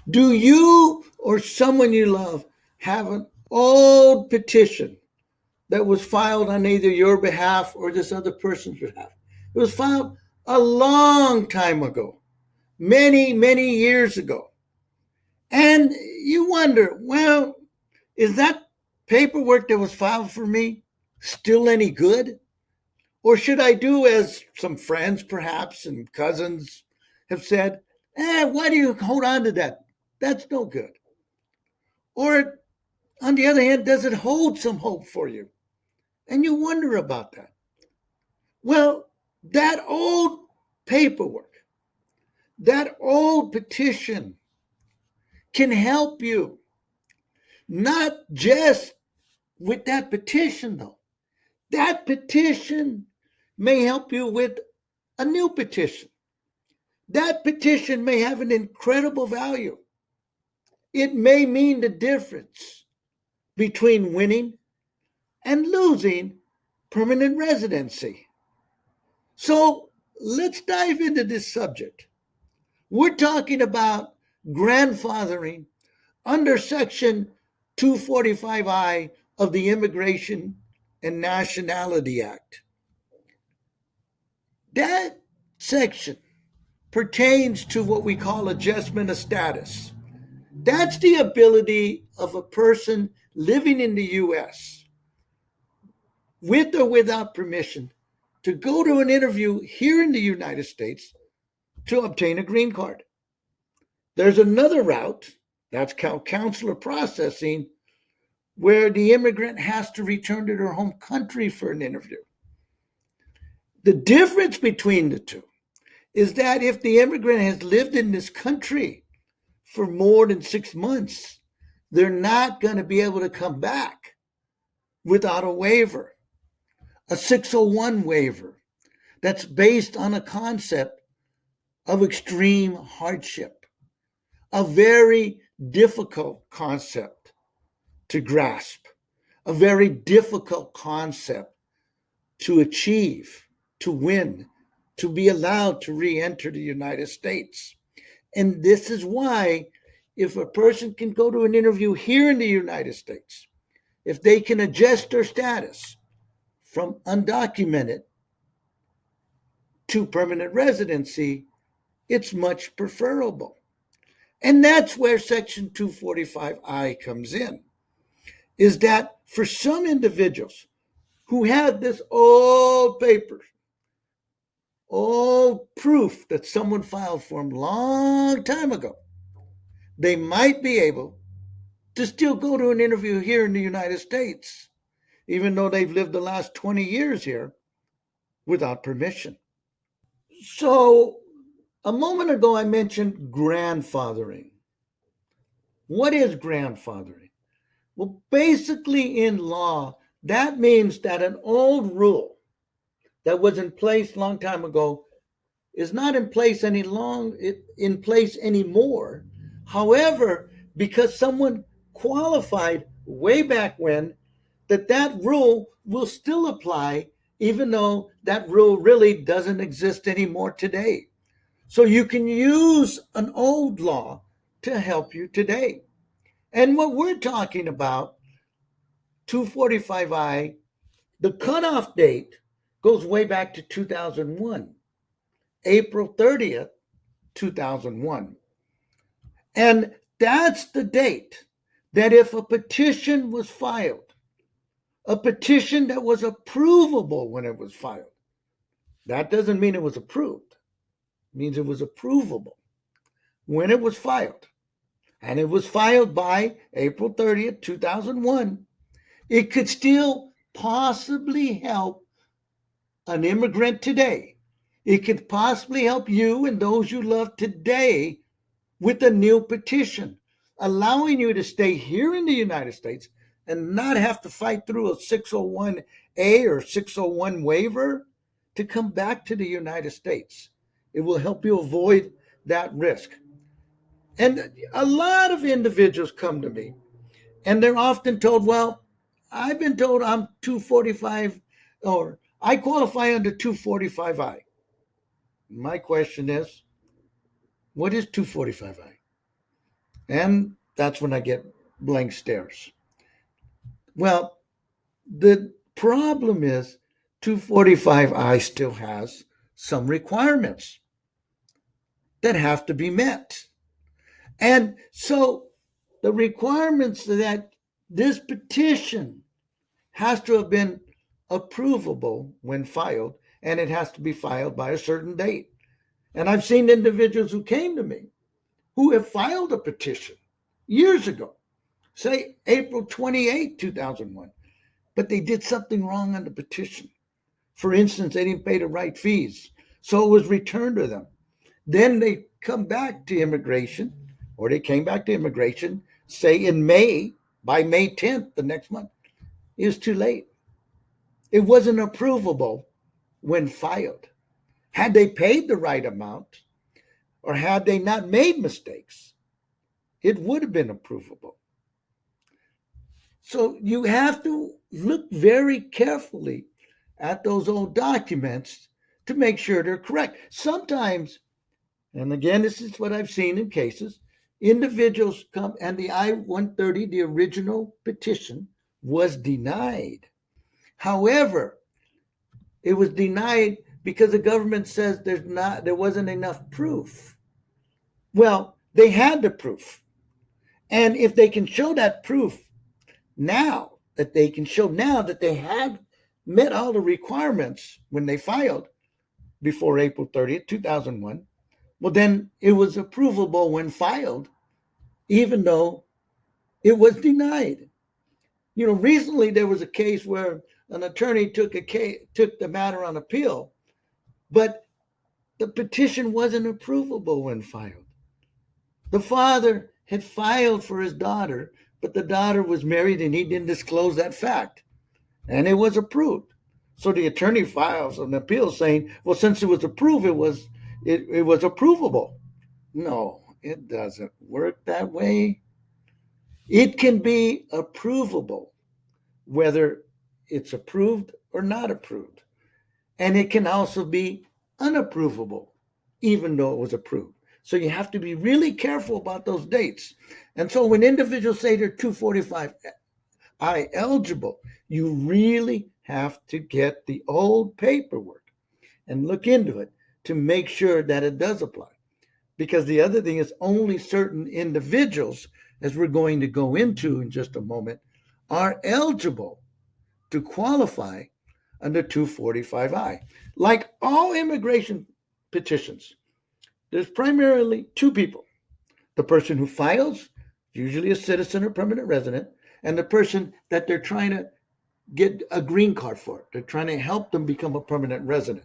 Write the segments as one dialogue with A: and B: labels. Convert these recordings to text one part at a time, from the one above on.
A: Do you or someone you love have an old petition that was filed on either your behalf or this other person's behalf? It was filed a long time ago, many, many years ago. And you wonder, well, is that paperwork that was filed for me still any good? Or should I do as some friends, perhaps, and cousins have said, why do you hold on to that? That's no good. Or, on the other hand, does it hold some hope for you? And you wonder about that. Well, that old paperwork, that old petition can help you, not just with that petition, though. That petition may help you with a new petition. That petition may have an incredible value. It may mean the difference between winning and losing permanent residency. So let's dive into this subject. We're talking about grandfathering under Section 245I of the Immigration and Nationality Act. That section pertains to what we call adjustment of status. That's the ability of a person living in the U.S. with or without permission to go to an interview here in the United States to obtain a green card. There's another route, that's consular processing, where the immigrant has to return to their home country for an interview. The difference between the two is that if the immigrant has lived in this country for more than 6 months, they're not going to be able to come back without a waiver, a 601 waiver that's based on a concept of extreme hardship, a very difficult concept to grasp, a very difficult concept to achieve, to win, to be allowed to re-enter the United States. And this is why, if a person can go to an interview here in the United States, if they can adjust their status from undocumented to permanent residency, it's much preferable. And that's where Section 245I comes in, is that for some individuals who had this old paper, old proof that someone filed for them long time ago, they might be able to still go to an interview here in the United States, even though they've lived the last 20 years here without permission. So, a moment ago I mentioned grandfathering. What is grandfathering? Well, basically in law, that means that an old rule that was in place a long time ago is not in place anymore. However, because someone qualified way back when, that rule will still apply, even though that rule really doesn't exist anymore today. So you can use an old law to help you today. And what we're talking about, 245I, the cutoff date goes way back to 2001, April 30th, 2001. And that's the date that if a petition was filed, a petition that was approvable when it was filed, that doesn't mean it was approved. It means it was approvable when it was filed. And it was filed by April 30th, 2001. It could still possibly help an immigrant today. It could possibly help you and those you love today with a new petition, allowing you to stay here in the United States and not have to fight through a 601A or 601 waiver to come back to the United States. It will help you avoid that risk. And a lot of individuals come to me and they're often told, well, I've been told I'm 245 or I qualify under 245I. My question is, what is 245I? And that's when I get blank stares. Well, the problem is 245I still has some requirements that have to be met. And so the requirements that this petition has to have been approvable when filed, and it has to be filed by a certain date. And I've seen individuals who came to me who have filed a petition years ago, say April 28, 2001, but they did something wrong on the petition. For instance, they didn't pay the right fees, so it was returned to them. Then they come back to immigration, or they came back to immigration, say in May, by May 10th, the next month. It was too late. It wasn't approvable when filed. Had they paid the right amount, or had they not made mistakes, it would have been approvable. So you have to look very carefully at those old documents to make sure they're correct. Sometimes, and again, this is what I've seen in cases, individuals come and the I-130, the original petition, was denied. However, it was denied because the government says there wasn't enough proof. Well, they had the proof. And if they can show that proof now, that they had met all the requirements when they filed before April 30th, 2001, well, then it was approvable when filed, even though it was denied. Recently there was a case where an attorney took the matter on appeal, but the petition wasn't approvable when filed. The father had filed for his daughter, but the daughter was married and he didn't disclose that fact, and it was approved. So the attorney files an appeal saying, well, since it was approved, it was approvable. No, it doesn't work that way. It can be approvable, whether it's approved or not approved. And it can also be unapprovable, even though it was approved. So you have to be really careful about those dates. And so when individuals say they're 245I eligible, you really have to get the old paperwork and look into it to make sure that it does apply. Because the other thing is, only certain individuals, as we're going to go into in just a moment, are eligible to qualify under 245I. Like all immigration petitions, there's primarily two people: the person who files, usually a citizen or permanent resident, and the person that they're trying to get a green card for. They're trying to help them become a permanent resident.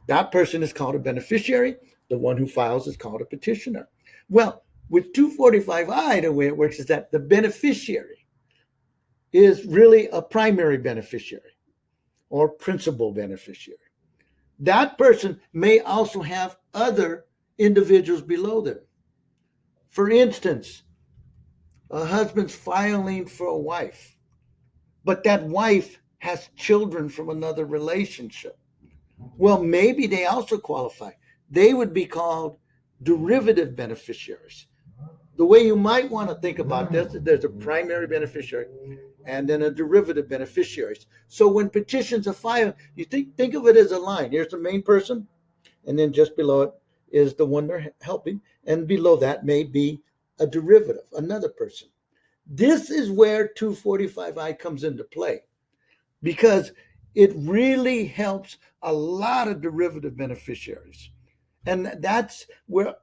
A: That person is called a beneficiary. The one who files is called a petitioner. Well, with 245I, the way it works is that the beneficiary is really a primary beneficiary or principal beneficiary. That person may also have other individuals below them. For instance, a husband's filing for a wife, but that wife has children from another relationship. Well, maybe they also qualify. They would be called derivative beneficiaries. The way you might want to think about this is there's a primary beneficiary and then a derivative beneficiaries. So when petitions are filed, you think of it as a line. Here's the main person, and then just below it is the one they're helping, and below that may be a derivative, another person. This is where 245I comes into play, because it really helps a lot of derivative beneficiaries. And that's where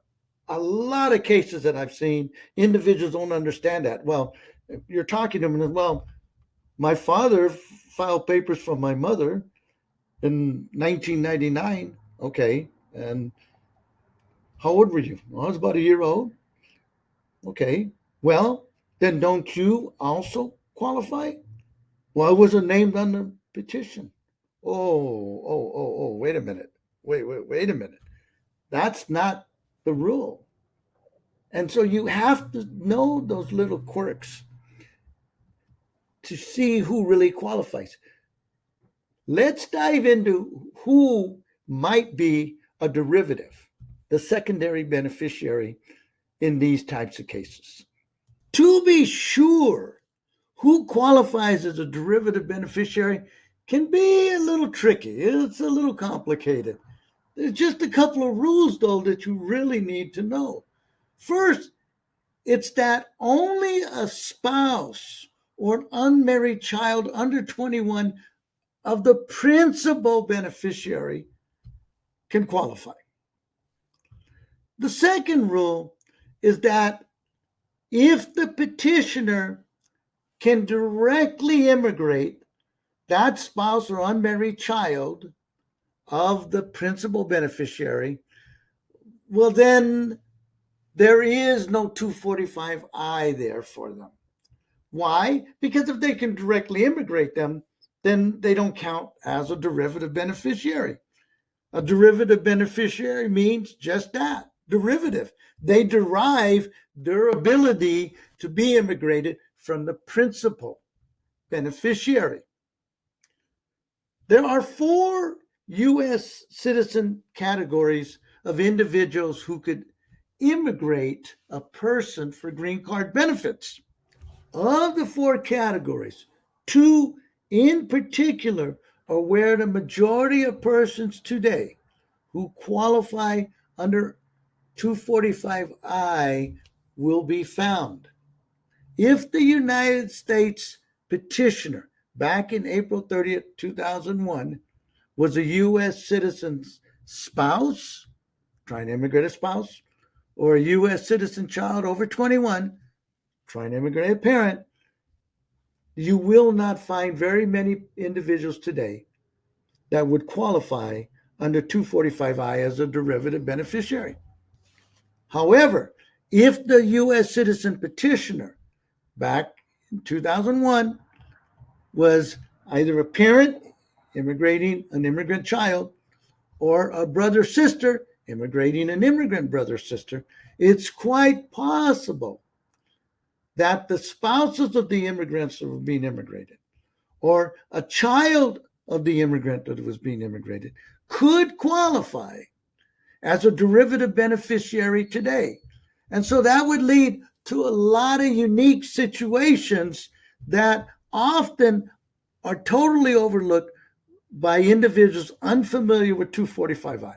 A: a lot of cases that I've seen, individuals don't understand that. Well, you're talking to them and, well, my father filed papers for my mother in 1999. Okay. And how old were you? Well, I was about a year old. Okay. Well, then don't you also qualify? Well, I wasn't named on the petition. Oh, wait a minute. Wait a minute. That's not the rule. And so you have to know those little quirks to see who really qualifies. Let's dive into who might be a derivative, the secondary beneficiary in these types of cases. To be sure, who qualifies as a derivative beneficiary can be a little tricky. It's a little complicated. There's just a couple of rules, though, that you really need to know. First, it's that only a spouse or an unmarried child under 21 of the principal beneficiary can qualify. The second rule is that if the petitioner can directly immigrate that spouse or unmarried child of the principal beneficiary, well, then there is no 245I there for them. Why? Because if they can directly immigrate them, then they don't count as a derivative beneficiary. A derivative beneficiary means just that, derivative. They derive their ability to be immigrated from the principal beneficiary. There are 4 U.S. citizen categories of individuals who could immigrate a person for green card benefits. Of the 4 categories, 2 in particular are where the majority of persons today who qualify under 245I will be found. If the United States petitioner back in April 30th, 2001 was a U.S. citizen's spouse, trying to immigrate a spouse, or a U.S. citizen child over 21, trying to immigrate a parent, you will not find very many individuals today that would qualify under 245I as a derivative beneficiary. However, if the U.S. citizen petitioner back in 2001 was either a parent immigrating an immigrant child or a brother sister immigrating an immigrant brother sister, it's quite possible that the spouses of the immigrants that were being immigrated or a child of the immigrant that was being immigrated could qualify as a derivative beneficiary today. And so that would lead to a lot of unique situations that often are totally overlooked by individuals unfamiliar with 245I,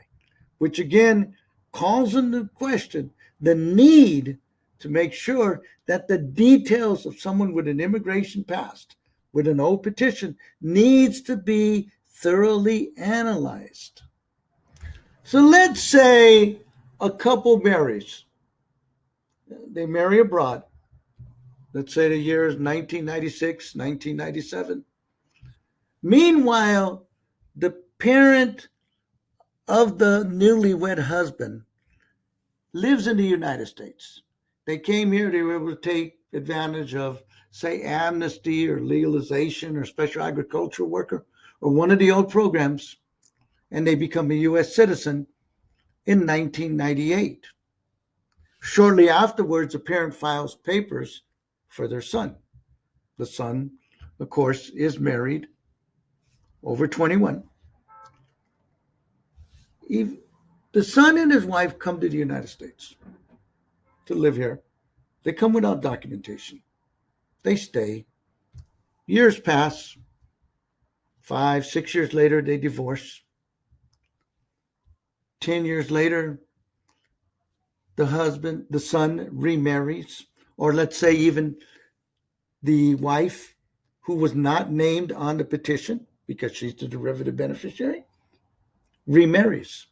A: which again calls into question the need to make sure that the details of someone with an immigration past, with an old petition, needs to be thoroughly analyzed. So let's say a couple marries. They marry abroad. Let's say the year is 1996, 1997. Meanwhile, the parent of the newlywed husband lives in the United States. They came here, they were able to take advantage of, say, amnesty or legalization or special agricultural worker or one of the old programs, and they become a U.S. citizen in 1998. Shortly afterwards, the parent files papers for their son. The son, of course, is married, over 21. The son and his wife come to the United States to live here. They come without documentation. They stay. Years pass. 5, 6 years later, they divorce. 10 years later, the son remarries, or let's say even the wife, who was not named on the petition because she's the derivative beneficiary, remarries,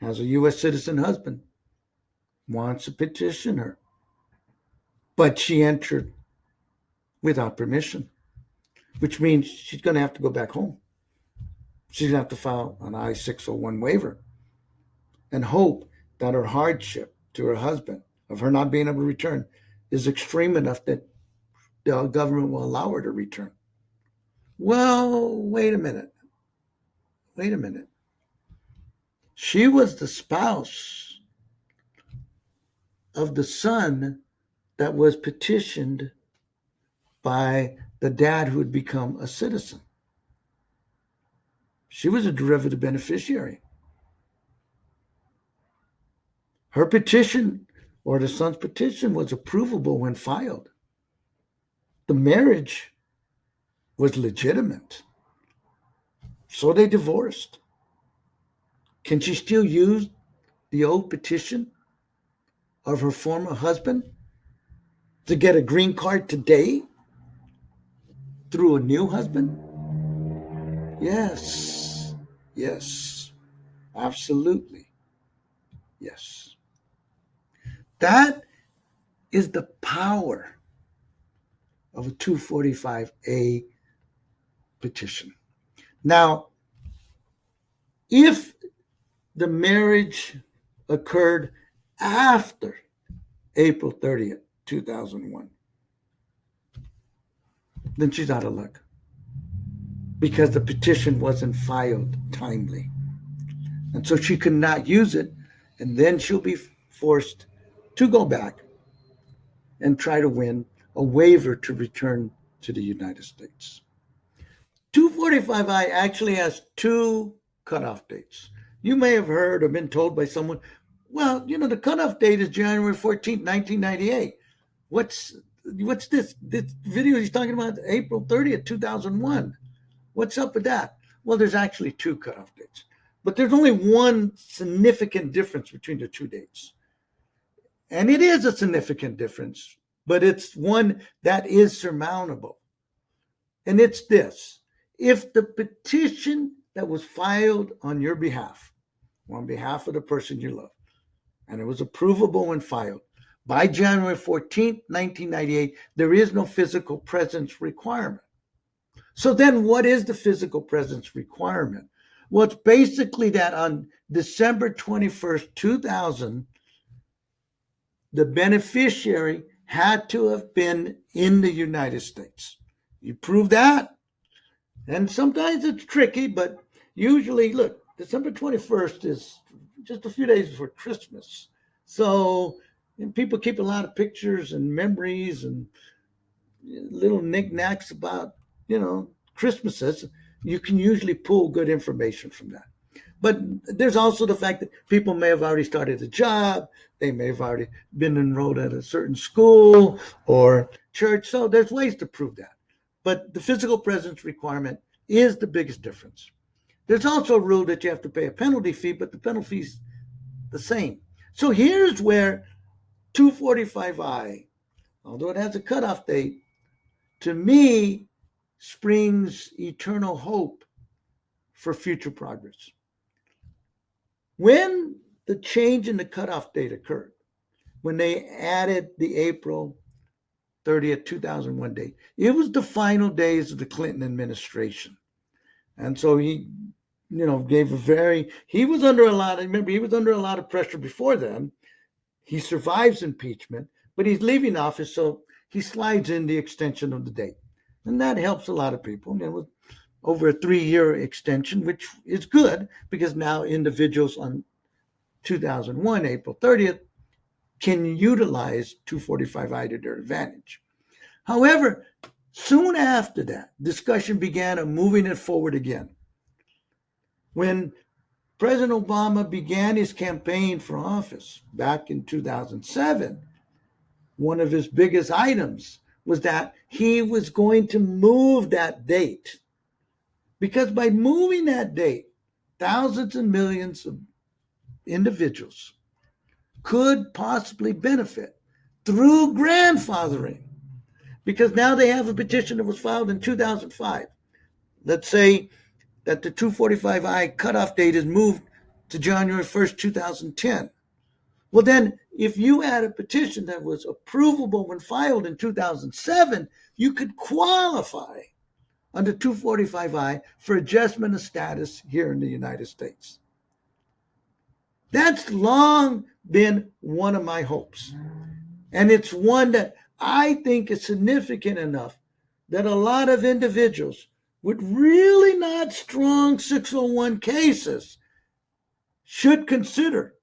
A: has a U.S. citizen husband, wants to petition her, but she entered without permission, which means she's going to have to go back home. She's going to have to file an I-601 waiver and hope that her hardship to her husband of her not being able to return is extreme enough that the government will allow her to return. Well, wait a minute. She was the spouse of the son that was petitioned by the dad who had become a citizen. She was a derivative beneficiary. Her petition or the son's petition was approvable when filed. The marriage was legitimate. So they divorced. Can she still use the old petition of her former husband to get a green card today through a new husband? Yes. Yes. Absolutely. Yes. That is the power of a 245A petition. Now, if the marriage occurred after April 30th, 2001, then she's out of luck because the petition wasn't filed timely. And so she could not use it, and then she'll be forced to go back and try to win a waiver to return to the United States. 245I actually has two cutoff dates. You may have heard or been told by someone, well, the cutoff date is January 14th, 1998. What's this? This video he's talking about April 30th, 2001. What's up with that? Well, there's actually two cutoff dates. But there's only one significant difference between the two dates. And it is a significant difference, but it's one that is surmountable. And it's this. If the petition that was filed on your behalf, or on behalf of the person you love, and it was approvable when filed, by January 14th, 1998, there is no physical presence requirement. So then what is the physical presence requirement? Well, it's basically that on December 21st, 2000, the beneficiary had to have been in the United States. You prove that, and sometimes it's tricky, but usually, look, December 21st is just a few days before Christmas. So people keep a lot of pictures and memories and little knickknacks about, Christmases. You can usually pull good information from that. But there's also the fact that people may have already started a job. They may have already been enrolled at a certain school or church. So there's ways to prove that. But the physical presence requirement is the biggest difference. There's also a rule that you have to pay a penalty fee, but the penalty fee's the same. So here's where 245I, although it has a cutoff date, to me springs eternal hope for future progress. When the change in the cutoff date occurred, when they added the April 30th, 2001 date, it was the final days of the Clinton administration. And so he, he was under a lot of pressure before then. He survives impeachment, but he's leaving office, so he slides in the extension of the date. And that helps a lot of people. It was over a 3-year extension, which is good because now individuals on 2001, April 30th, can utilize 245I to their advantage. However, soon after that, discussion began of moving it forward again. When President Obama began his campaign for office back in 2007, one of his biggest items was that he was going to move that date. Because by moving that date, thousands and millions of individuals could possibly benefit through grandfathering. Because now they have a petition that was filed in 2005. Let's say that the 245I cutoff date is moved to January 1st, 2010. Well, then, if you had a petition that was approvable when filed in 2007, you could qualify under 245I for adjustment of status here in the United States. That's long been one of my hopes. And it's one that I think is significant enough that a lot of individuals with really not strong 601 cases should consider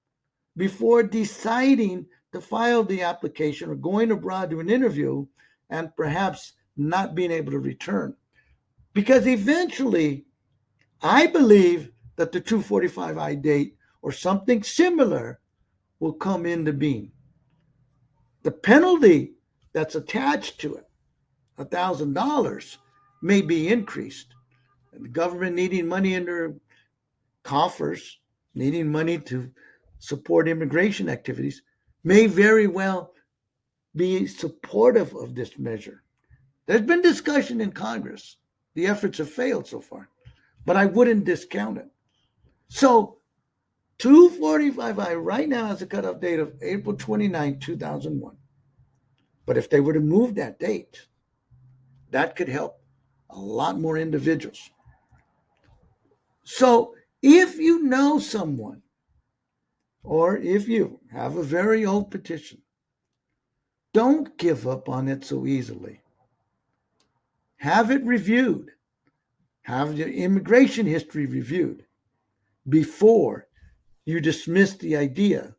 A: before deciding to file the application or going abroad to an interview and perhaps not being able to return. Because eventually, I believe that the 245I date or something similar will come into being. The penalty that's attached to it, $1,000, may be increased. And the government needing money in their coffers, needing money to support immigration activities, may very well be supportive of this measure. There's been discussion in Congress. The efforts have failed so far, but I wouldn't discount it. So 245I right now has a cutoff date of April 29, 2001. But if they were to move that date, that could help a lot more individuals. So if you know someone, or if you have a very old petition, don't give up on it so easily. Have it reviewed. Have your immigration history reviewed before you dismiss the idea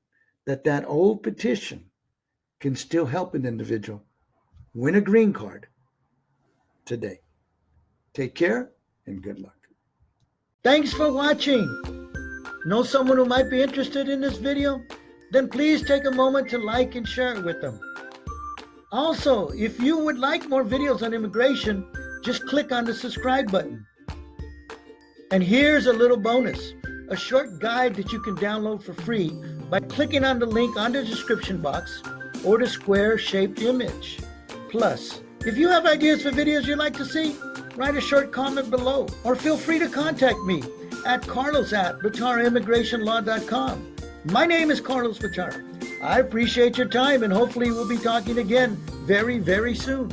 A: that that old petition can still help an individual win a green card today. Take care and good luck. Thanks for watching. Know someone who might be interested in this video? Then please take a moment to like and share it with them. Also, if you would like more videos on immigration, just click on the subscribe button. And here's a little bonus, a short guide that you can download for free by clicking on the link on the description box or the square-shaped image. Plus, if you have ideas for videos you'd like to see, write a short comment below or feel free to contact me at carlos@VitaraImmigrationLaw.com. My name is Carlos Vitara. I appreciate your time and hopefully we'll be talking again very, very soon.